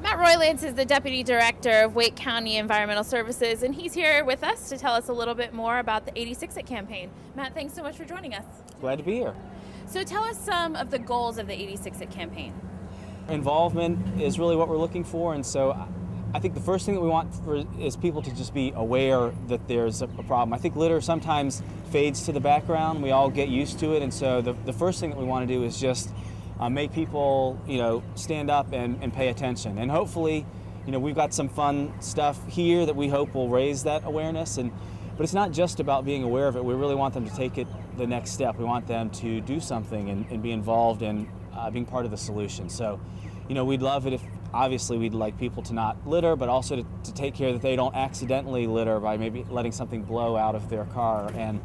Matt Roylance is the Deputy Director of Wake County Environmental Services, and he's here with us to tell us a little bit more about the 86 It campaign. Matt, thanks so much for joining us. Glad to be here. So tell us some of the goals of the 86 It campaign. Involvement is really what we're looking for, and so I think the first thing that we want is people to just be aware that there's a problem. I think litter sometimes fades to the background. We all get used to it, and so the first thing that we want to do is just make people, stand up and pay attention. And hopefully, we've got some fun stuff here that we hope will raise that awareness. But it's not just about being aware of it. We really want them to take it the next step. We want them to do something and be involved in being part of the solution. So, we'd love it if, obviously, we'd like people to not litter, but also to take care that they don't accidentally litter by maybe letting something blow out of their car. And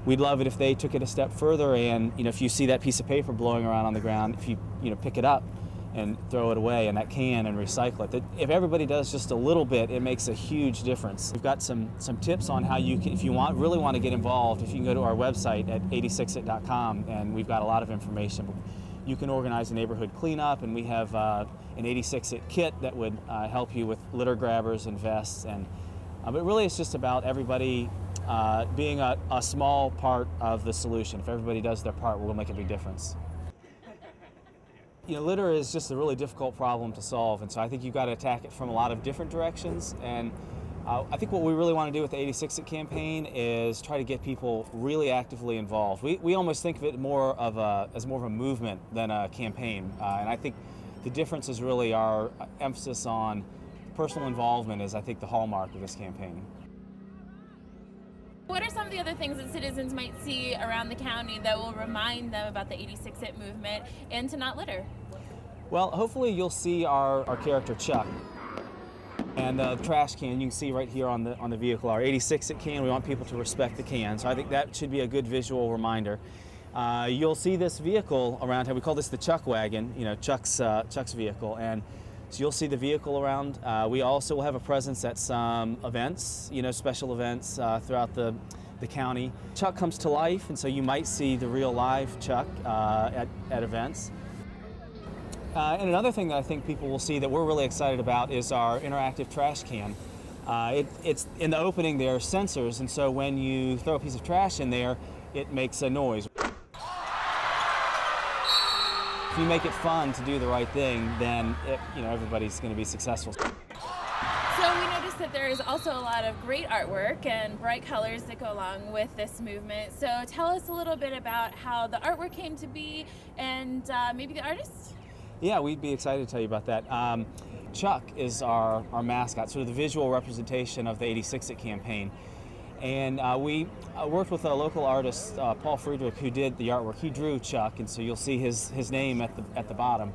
we'd love it if they took it a step further and, if you see that piece of paper blowing around on the ground, if you, pick it up and throw it away in that can and recycle it. That if everybody does just a little bit, it makes a huge difference. We've got some tips on how you can, if you really want to get involved, if you can go to our website at 86it.com, and we've got a lot of information. You can organize a neighborhood cleanup, and we have an 86 It kit that would help you with litter grabbers and vests. And but really it's just about everybody being a small part of the solution. If everybody does their part, we'll make a big difference. Litter is just a really difficult problem to solve, and so I think you've got to attack it from a lot of different directions. And I think what we really want to do with the 86 It campaign is try to get people really actively involved. We almost think of it as more of a movement than a campaign, and I think the difference is really our emphasis on personal involvement is, I think, the hallmark of this campaign. What are some of the other things that citizens might see around the county that will remind them about the 86 It movement and to not litter? Well, hopefully you'll see our character Chuck. And the trash can you can see right here on the vehicle, our 86 It can. We want people to respect the can, so I think that should be a good visual reminder. You'll see this vehicle around here. We call this the Chuck wagon, Chuck's vehicle, and so you'll see the vehicle around. We also will have a presence at some events, special events throughout the county. Chuck comes to life, and so you might see the real live Chuck at events. And another thing that I think people will see that we're really excited about is our interactive trash can. It's in the opening there are sensors, and so when you throw a piece of trash in there, it makes a noise. If you make it fun to do the right thing, then everybody's going to be successful. So we noticed that there is also a lot of great artwork and bright colors that go along with this movement. So tell us a little bit about how the artwork came to be and maybe the artists? Yeah, we'd be excited to tell you about that. Chuck is our mascot, sort of the visual representation of the 86 It campaign. And we worked with a local artist, Paul Friedrich, who did the artwork. He drew Chuck, and so you'll see his name at the bottom.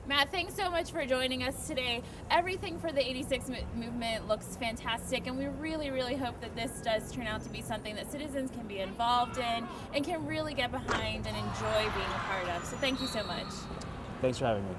Matt, thanks so much for joining us today. Everything for the 86 movement looks fantastic, and we really, really hope that this does turn out to be something that citizens can be involved in and can really get behind and enjoy being a part of. So thank you so much. Thanks for having me.